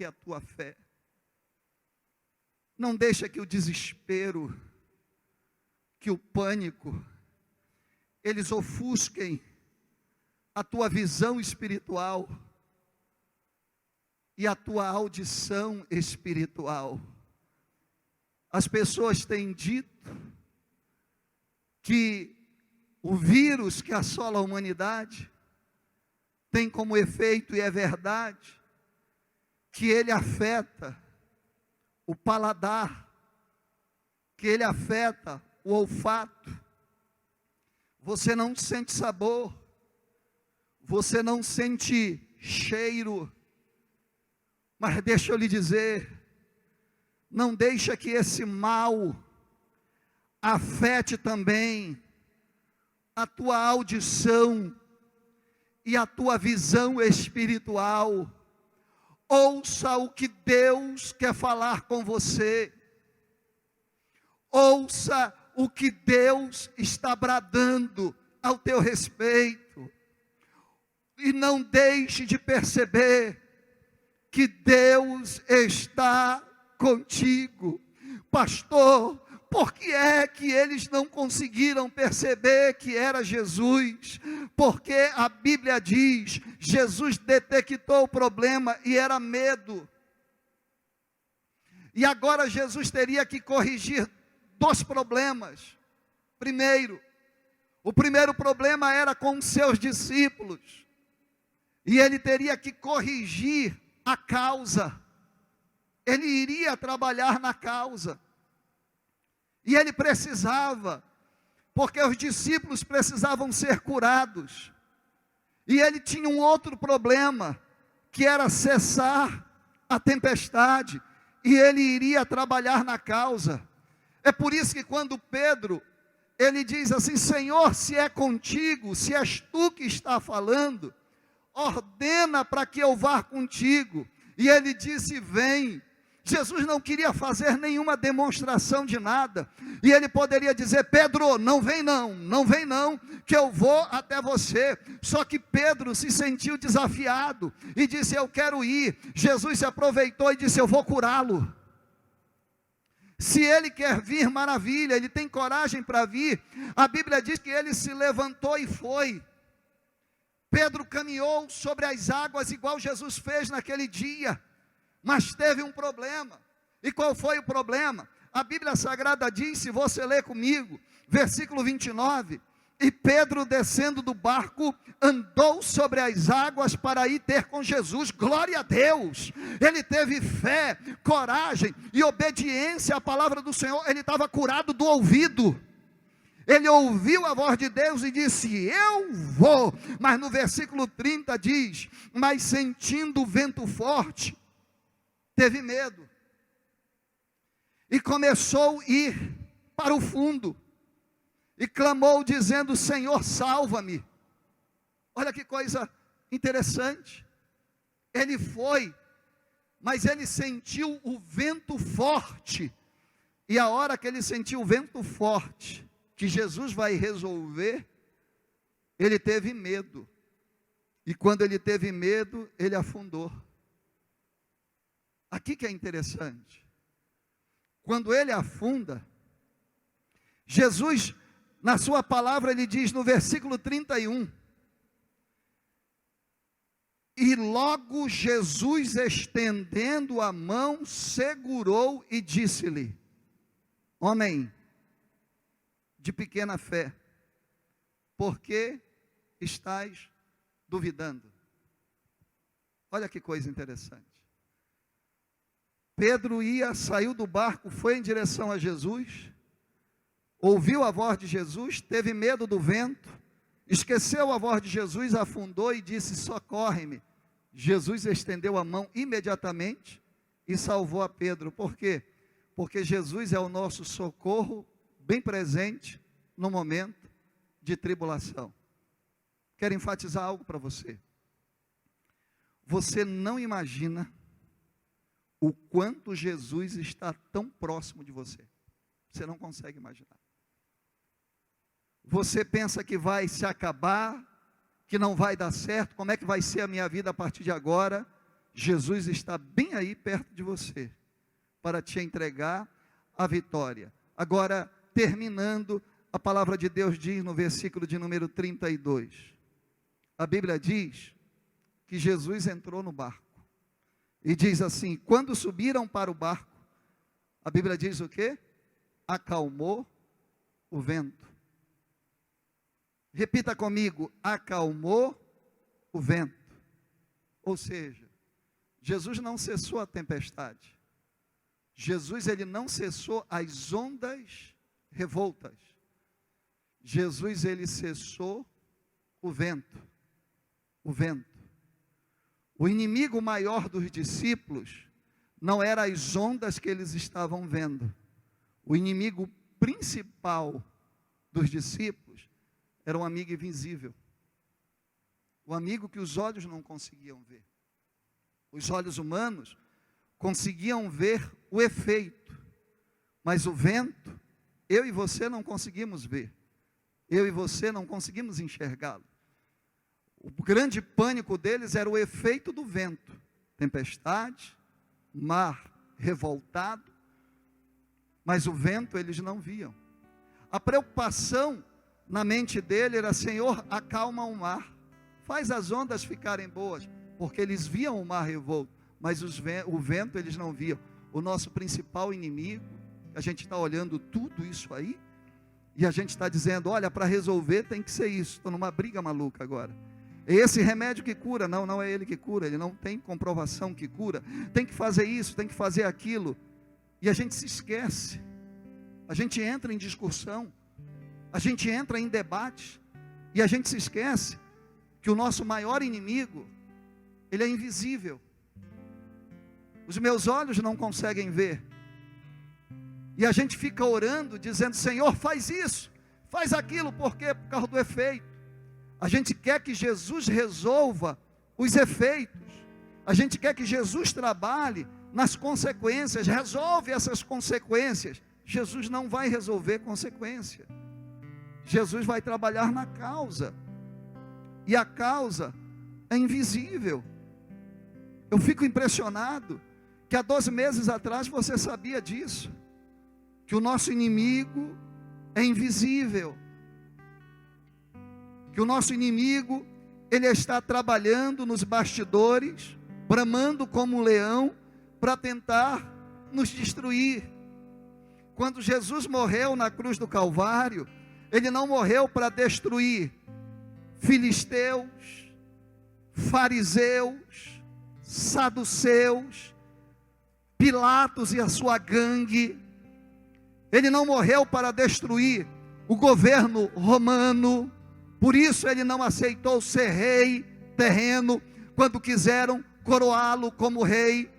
que a tua fé. Não deixa que o desespero, que o pânico, eles ofusquem a tua visão espiritual e a tua audição espiritual. As pessoas têm dito que o vírus que assola a humanidade tem como efeito, e é verdade, que ele afeta o paladar, que ele afeta o olfato. Você não sente sabor, você não sente cheiro, mas deixa eu lhe dizer, não deixa que esse mal afete também a tua audição e a tua visão espiritual. Ouça o que Deus quer falar com você. Ouça o que Deus está bradando ao teu respeito. E não deixe de perceber que Deus está contigo. Pastor, por que é que eles não conseguiram perceber que era Jesus? Porque a Bíblia diz, Jesus detectou o problema e era medo. E agora Jesus teria que corrigir 2 problemas. O primeiro problema era com os seus discípulos. E ele teria que corrigir a causa. Ele iria trabalhar na causa. E ele precisava, porque os discípulos precisavam ser curados. E ele tinha um outro problema, que era cessar a tempestade. E ele iria trabalhar na causa. É por isso que quando Pedro, ele diz assim, Senhor, se é contigo, se és tu que está falando, ordena para que eu vá contigo. E ele disse, vem. Jesus não queria fazer nenhuma demonstração de nada, e ele poderia dizer, Pedro, não vem não, que eu vou até você. Só que Pedro se sentiu desafiado, e disse, eu quero ir. Jesus se aproveitou e disse, eu vou curá-lo. Se ele quer vir, maravilha, ele tem coragem para vir. A Bíblia diz que ele se levantou e foi. Pedro caminhou sobre as águas, igual Jesus fez naquele dia. Mas teve um problema. E qual foi o problema? A Bíblia Sagrada diz, se você ler comigo, versículo 29, e Pedro descendo do barco, andou sobre as águas para ir ter com Jesus. Glória a Deus! Ele teve fé, coragem e obediência à palavra do Senhor. Ele estava curado do ouvido. Ele ouviu a voz de Deus e disse, eu vou. Mas no versículo 30 diz, mas sentindo o vento forte, teve medo, e começou a ir para o fundo, e clamou dizendo, Senhor, salva-me. Olha que coisa interessante, ele foi, mas ele sentiu o vento forte, e a hora que ele sentiu o vento forte, que Jesus vai resolver, ele teve medo, e quando ele teve medo, ele afundou. Aqui que é interessante, quando ele afunda, Jesus, na sua palavra, ele diz no versículo 31, e logo Jesus, estendendo a mão, segurou e disse-lhe, homem de pequena fé, por que estás duvidando? Olha que coisa interessante. Pedro saiu do barco, foi em direção a Jesus, ouviu a voz de Jesus, teve medo do vento, esqueceu a voz de Jesus, afundou e disse, socorre-me. Jesus estendeu a mão imediatamente e salvou a Pedro. Por quê? Porque Jesus é o nosso socorro bem presente no momento de tribulação. Quero enfatizar algo para você. Você não imagina o quanto Jesus está tão próximo de você. Você não consegue imaginar. Você pensa que vai se acabar, que não vai dar certo, como é que vai ser a minha vida a partir de agora? Jesus está bem aí perto de você, para te entregar a vitória. Agora, terminando, a palavra de Deus diz no versículo de número 32, a Bíblia diz que Jesus entrou no barco, e diz assim, quando subiram para o barco, a Bíblia diz o quê? Acalmou o vento. Repita comigo, acalmou o vento. Ou seja, Jesus não cessou a tempestade. Jesus, ele não cessou as ondas revoltas. Jesus, ele cessou o vento. O vento. O inimigo maior dos discípulos não eram as ondas que eles estavam vendo. O inimigo principal dos discípulos era um amigo invisível. O amigo que os olhos não conseguiam ver. Os olhos humanos conseguiam ver o efeito, mas o vento, eu e você não conseguimos ver. Eu e você não conseguimos enxergá-lo. O grande pânico deles era o efeito do vento. Tempestade, mar revoltado, mas o vento eles não viam. A preocupação na mente dele era, Senhor, acalma o mar, faz as ondas ficarem boas, porque eles viam o mar revolto, mas o vento eles não viam. O nosso principal inimigo, a gente está olhando tudo isso aí, e a gente está dizendo, olha, para resolver tem que ser isso, estou numa briga maluca agora. É esse remédio que cura, não é ele que cura, ele não tem comprovação que cura, tem que fazer isso, tem que fazer aquilo, e a gente se esquece, a gente entra em discussão, a gente entra em debate, e a gente se esquece que o nosso maior inimigo, ele é invisível. Os meus olhos não conseguem ver. E a gente fica orando, dizendo, Senhor, faz isso, faz aquilo, por quê? Por causa do efeito. A gente quer que Jesus resolva os efeitos. A gente quer que Jesus trabalhe nas consequências, resolve essas consequências. Jesus não vai resolver consequência. Jesus vai trabalhar na causa. E a causa é invisível. Eu fico impressionado que há 12 meses atrás você sabia disso, que o nosso inimigo é invisível, que o nosso inimigo, ele está trabalhando nos bastidores, bramando como um leão, para tentar nos destruir. Quando Jesus morreu na cruz do Calvário, ele não morreu para destruir filisteus, fariseus, saduceus, Pilatos e a sua gangue. Ele não morreu para destruir o governo romano, por isso ele não aceitou ser rei terreno, quando quiseram coroá-lo como rei.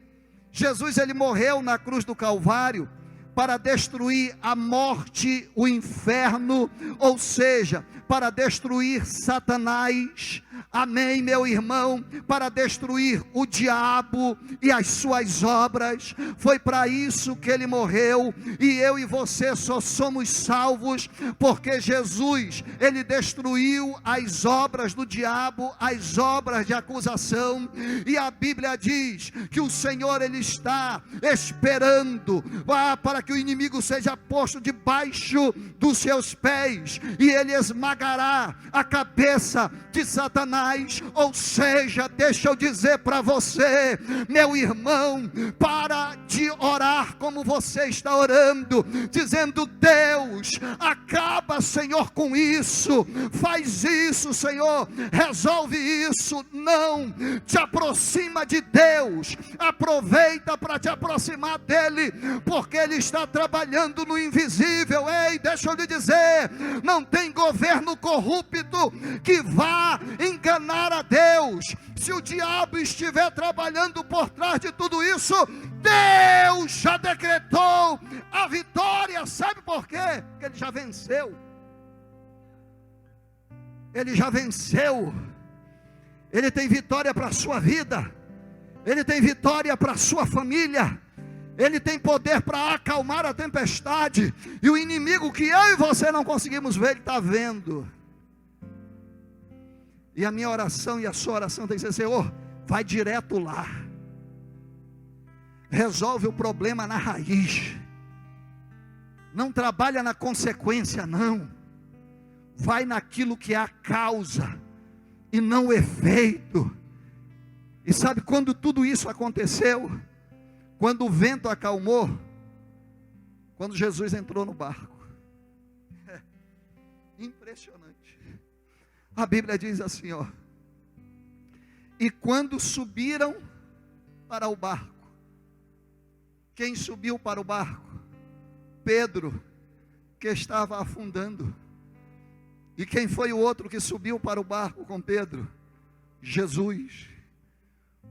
Jesus, ele morreu na cruz do Calvário, para destruir a morte, o inferno, ou seja, para destruir Satanás, amém, meu irmão, para destruir o diabo e as suas obras. Foi para isso que ele morreu, e eu e você só somos salvos porque Jesus, ele destruiu as obras do diabo, as obras de acusação, e a Bíblia diz que o Senhor, ele está esperando para que o inimigo seja posto debaixo dos seus pés, e ele esmagará a cabeça de Satanás. Ou seja, deixa eu dizer para você, meu irmão, para de orar como você está orando, dizendo, Deus, acaba, Senhor, com isso, faz isso, Senhor, resolve isso. Não, te aproxima de Deus, aproveita para te aproximar dele, porque ele está trabalhando no invisível. Ei, deixa eu lhe dizer, não tem governo corrupto que vá enganar a Deus. Se o diabo estiver trabalhando por trás de tudo isso, Deus já decretou a vitória. Sabe por quê? Porque ele já venceu. Ele já venceu. Ele tem vitória para a sua vida, ele tem vitória para a sua família, ele tem poder para acalmar a tempestade, e o inimigo que eu e você não conseguimos ver, ele está vendo. E a minha oração e a sua oração tem que ser, Senhor, vai direto lá, resolve o problema na raiz. Não trabalha na consequência, não. Vai naquilo que é a causa e não o efeito. E sabe quando tudo isso aconteceu? Quando o vento acalmou, quando Jesus entrou no barco. Impressionante. A Bíblia diz assim, ó: e quando subiram para o barco. Quem subiu para o barco? Pedro, que estava afundando. E quem foi o outro que subiu para o barco com Pedro? Jesus,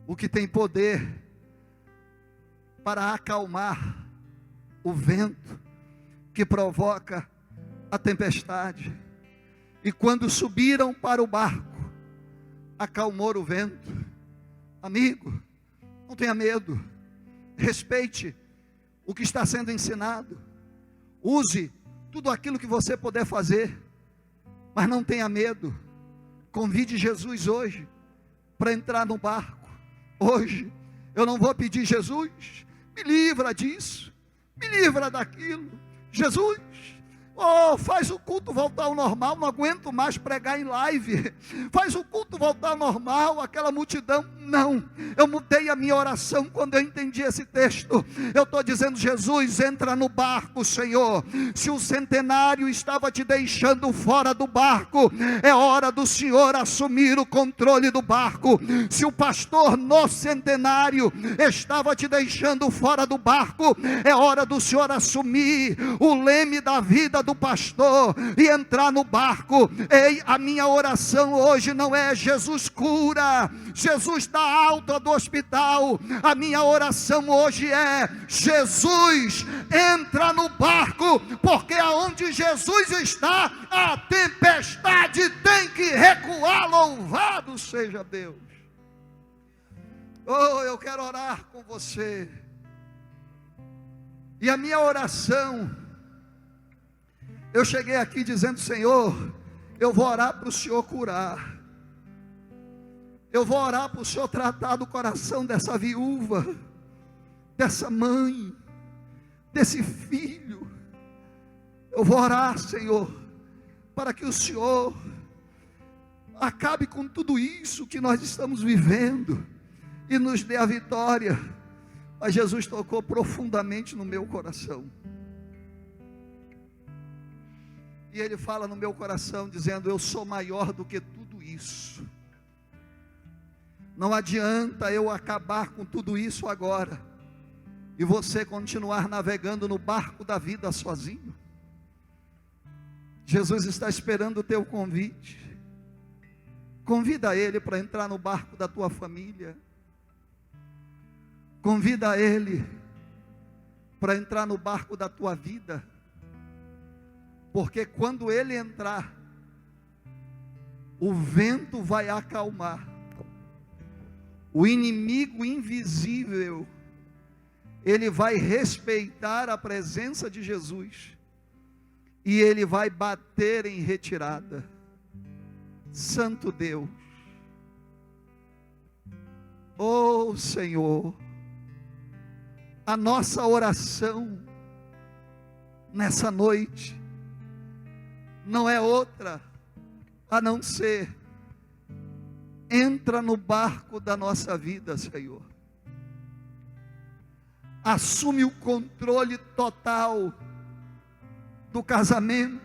o que tem poder para acalmar o vento que provoca a tempestade. E quando subiram para o barco, acalmou o vento. Amigo, não tenha medo, respeite o que está sendo ensinado, use tudo aquilo que você puder fazer, mas não tenha medo. Convide Jesus hoje para entrar no barco. Hoje eu não vou pedir: Jesus, me livra disso, me livra daquilo. Jesus, oh, faz o culto voltar ao normal, não aguento mais pregar em live. Faz o culto voltar ao normal, aquela multidão. Não, eu mudei a minha oração quando eu entendi esse texto. Eu estou dizendo: Jesus, entra no barco, Senhor. Se o centenário estava te deixando fora do barco, é hora do Senhor assumir o controle do barco. Se o pastor no centenário estava te deixando fora do barco, é hora do Senhor assumir o leme da vida do pastor e entrar no barco. Ei, a minha oração hoje não é: Jesus cura, Jesus dá alta do hospital. A minha oração hoje é: Jesus entra no barco, porque aonde Jesus está, a tempestade tem que recuar. Louvado seja Deus. Oh, eu quero orar com você. E a minha oração, eu cheguei aqui dizendo: Senhor, eu vou orar para o Senhor curar. Eu vou orar para o Senhor tratar do coração dessa viúva, dessa mãe, desse filho. Eu vou orar, Senhor, para que o Senhor acabe com tudo isso que nós estamos vivendo e nos dê a vitória. Mas Jesus tocou profundamente no meu coração. E Ele fala no meu coração dizendo: eu sou maior do que tudo isso. Não adianta eu acabar com tudo isso agora e você continuar navegando no barco da vida sozinho. Jesus está esperando o teu convite. Convida Ele para entrar no barco da tua família. Convida Ele para entrar no barco da tua vida. Porque quando Ele entrar, o vento vai acalmar. O inimigo invisível, ele vai respeitar a presença de Jesus. E ele vai bater em retirada. Santo Deus. Oh Senhor, a nossa oração nessa noite não é outra a não ser: entra no barco da nossa vida, Senhor. Assume o controle total do casamento,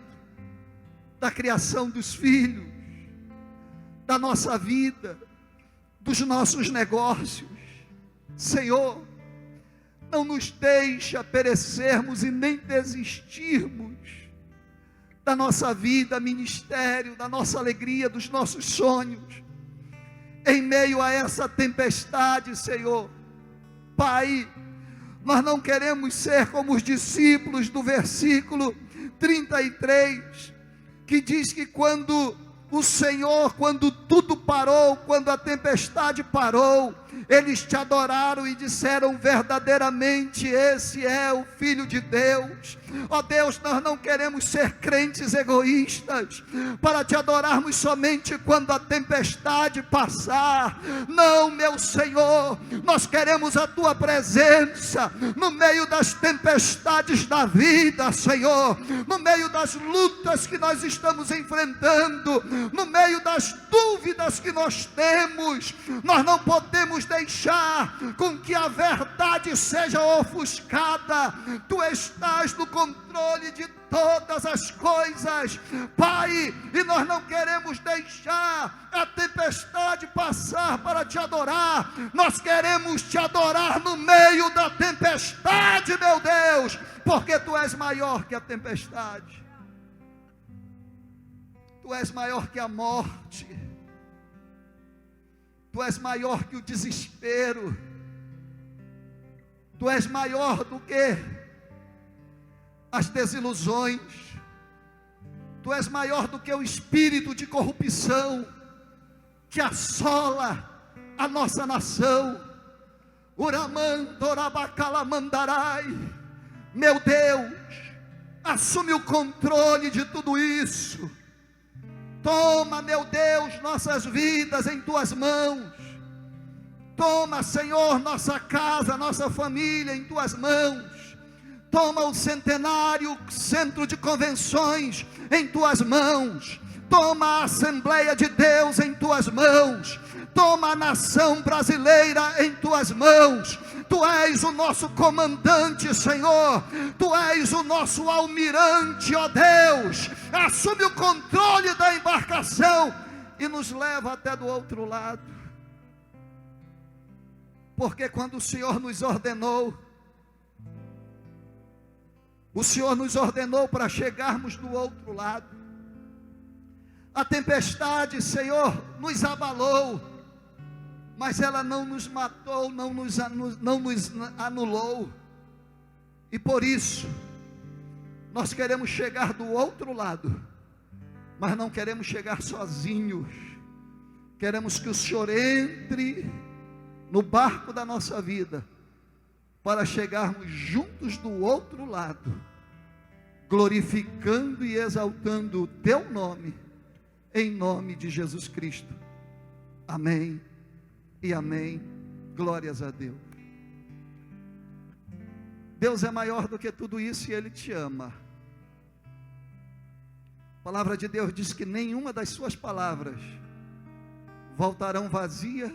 da criação dos filhos, da nossa vida, dos nossos negócios. Senhor, não nos deixa perecermos e nem desistirmos da nossa vida, ministério, da nossa alegria, dos nossos sonhos. Em meio a essa tempestade, Senhor, Pai, nós não queremos ser como os discípulos do versículo 33, que diz que quando o Senhor, quando tudo parou, quando a tempestade parou, eles te adoraram e disseram: verdadeiramente esse é o Filho de Deus. Ó Deus, nós não queremos ser crentes egoístas, para te adorarmos somente quando a tempestade passar. Não, meu Senhor, nós queremos a tua presença no meio das tempestades da vida, Senhor, no meio das lutas que nós estamos enfrentando, no meio das dúvidas que nós temos. Nós não podemos deixar com que a verdade seja ofuscada. Tu estás no controle de todas as coisas, Pai, e nós não queremos deixar a tempestade passar para te adorar. Nós queremos te adorar no meio da tempestade, meu Deus, porque tu és maior que a tempestade, tu és maior que a morte, tu és maior que o desespero, tu és maior do que as desilusões, tu és maior do que o espírito de corrupção que assola a nossa nação. Uramandorabacalamandarai, meu Deus, assume o controle de tudo isso. Toma, meu Deus, nossas vidas em tuas mãos. Toma, Senhor, nossa casa, nossa família em tuas mãos. Toma o centenário centro de convenções em tuas mãos. Toma a Assembleia de Deus em tuas mãos. Toma a nação brasileira em tuas mãos. Tu és o nosso comandante, Senhor. Tu és o nosso almirante, ó Deus. Assume o controle da embarcação e nos leva até do outro lado. Porque quando o Senhor nos ordenou, o Senhor nos ordenou para chegarmos do outro lado. A tempestade, Senhor, nos abalou, mas ela não nos matou, não nos anulou. E por isso, nós queremos chegar do outro lado, mas não queremos chegar sozinhos. Queremos que o Senhor entre no barco da nossa vida, para chegarmos juntos do outro lado, glorificando e exaltando o teu nome, em nome de Jesus Cristo. Amém e amém. Glórias a Deus. Deus é maior do que tudo isso e Ele te ama. A palavra de Deus diz que nenhuma das suas palavras voltarão vazias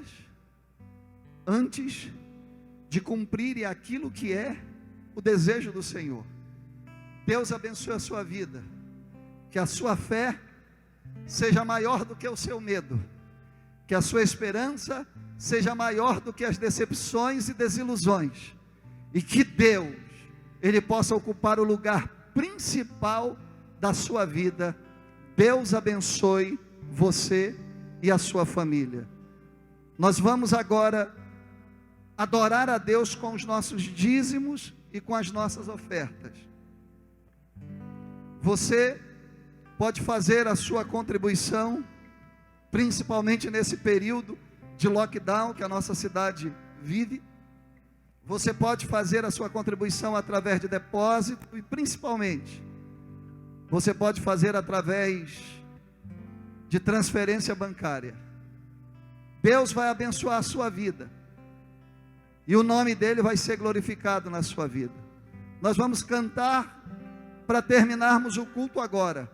antes de cumprir aquilo que é o desejo do Senhor. Deus abençoe a sua vida, que a sua fé seja maior do que o seu medo, que a sua esperança seja maior do que as decepções e desilusões, e que Deus, Ele possa ocupar o lugar principal da sua vida. Deus abençoe você e a sua família. Nós vamos agora adorar a Deus com os nossos dízimos e com as nossas ofertas. Você pode fazer a sua contribuição, principalmente nesse período de lockdown que a nossa cidade vive. Você pode fazer a sua contribuição através de depósito e principalmente você pode fazer através de transferência bancária. Deus vai abençoar a sua vida e o nome dele vai ser glorificado na sua vida. Nós vamos cantar para terminarmos o culto agora.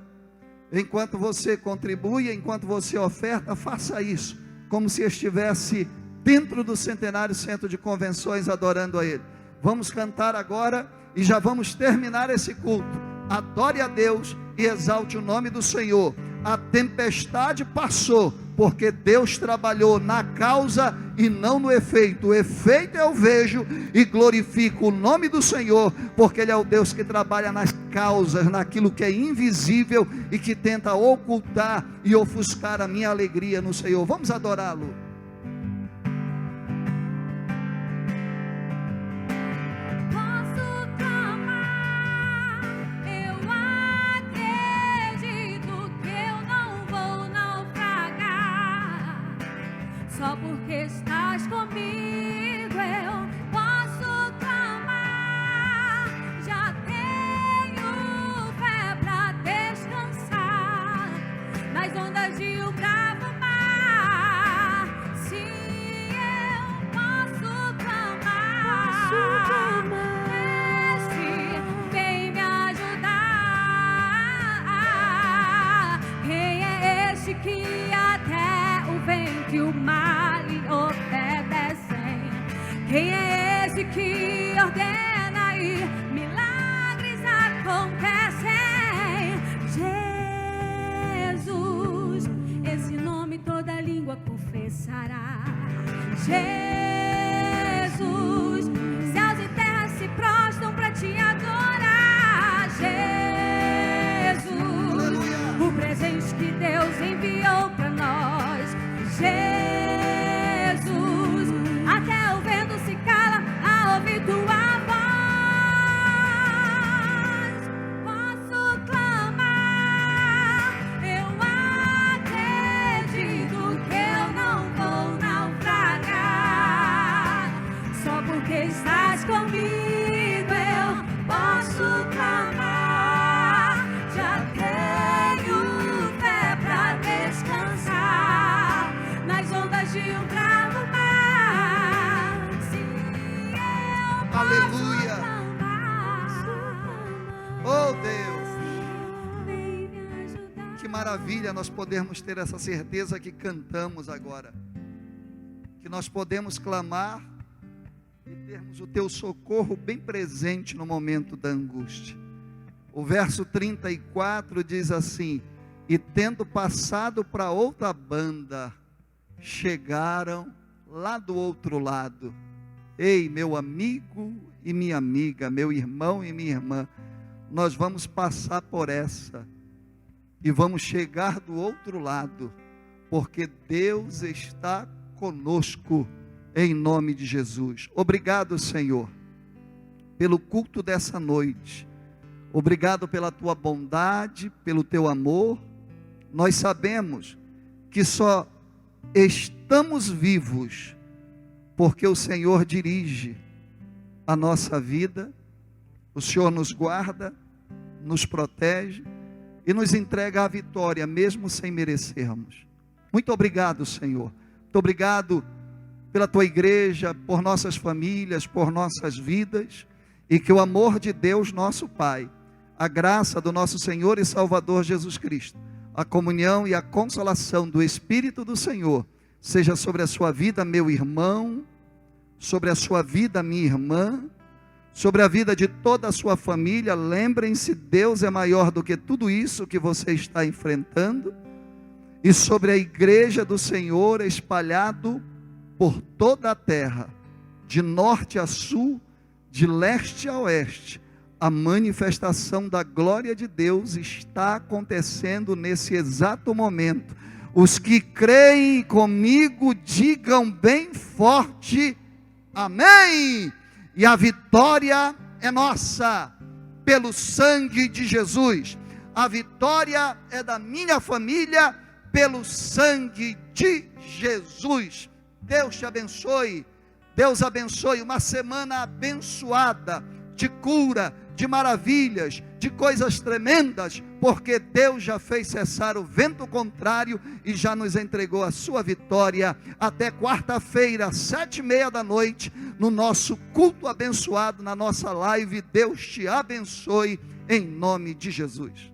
Enquanto você contribui, enquanto você oferta, faça isso como se estivesse dentro do Centenário Centro de Convenções adorando a Ele. Vamos cantar agora e já vamos terminar esse culto. Adore a Deus e exalte o nome do Senhor. A tempestade passou, porque Deus trabalhou na causa e não no efeito. O efeito eu vejo e glorifico o nome do Senhor, porque Ele é o Deus que trabalha nas causas, naquilo que é invisível e que tenta ocultar e ofuscar a minha alegria no Senhor. Vamos adorá-lo. Eu acredito que eu não vou naufragar. ordena e milagres acontecem. Jesus, esse nome toda língua confessará. Jesus, céus e terras se prostram para te adorar. Jesus, Aleluia. o presente que Deus enviou para nós. Jesus, até o vento se cala a ouvir tua voz. Posso clamar, eu acredito que eu não vou naufragar. Só porque estás comigo eu posso clamar. Já tenho fé pra descansar nas ondas de um bravo mar. Se eu posso Aleluia. clamar, Oh Deus, vem me ajudar. que maravilha nós podermos ter essa certeza que cantamos agora. Que nós podemos clamar e termos o teu socorro bem presente no momento da angústia. O verso 34 diz assim: e tendo passado para outra banda, chegaram lá do outro lado. Ei, meu amigo e minha amiga, meu irmão e minha irmã, nós vamos passar por essa e vamos chegar do outro lado, porque Deus está conosco, em nome de Jesus. Obrigado, Senhor, pelo culto dessa noite. Obrigado pela tua bondade, pelo teu amor. Nós sabemos que só estamos vivos porque o Senhor dirige a nossa vida, o Senhor nos guarda, nos protege e nos entrega a vitória, mesmo sem merecermos. Muito obrigado, Senhor. Muito obrigado pela tua igreja, por nossas famílias, por nossas vidas, e que o amor de Deus, nosso Pai, a graça do nosso Senhor e Salvador Jesus Cristo, a comunhão e a consolação do Espírito do Senhor, seja sobre a sua vida, meu irmão, sobre a sua vida, minha irmã, sobre a vida de toda a sua família. Lembrem-se, Deus é maior do que tudo isso que você está enfrentando, e sobre a igreja do Senhor espalhado por toda a terra, de norte a sul, de leste a oeste. A manifestação da glória de Deus está acontecendo nesse exato momento. Os que creem comigo, digam bem forte: amém! E a vitória é nossa, pelo sangue de Jesus. A vitória é da minha família, pelo sangue de Jesus. Deus te abençoe. Deus abençoe. Uma semana abençoada, de cura, de maravilhas, de coisas tremendas, porque Deus já fez cessar o vento contrário e já nos entregou a sua vitória. Até quarta-feira, 7:30 da noite, no nosso culto abençoado, na nossa live. Deus te abençoe, em nome de Jesus.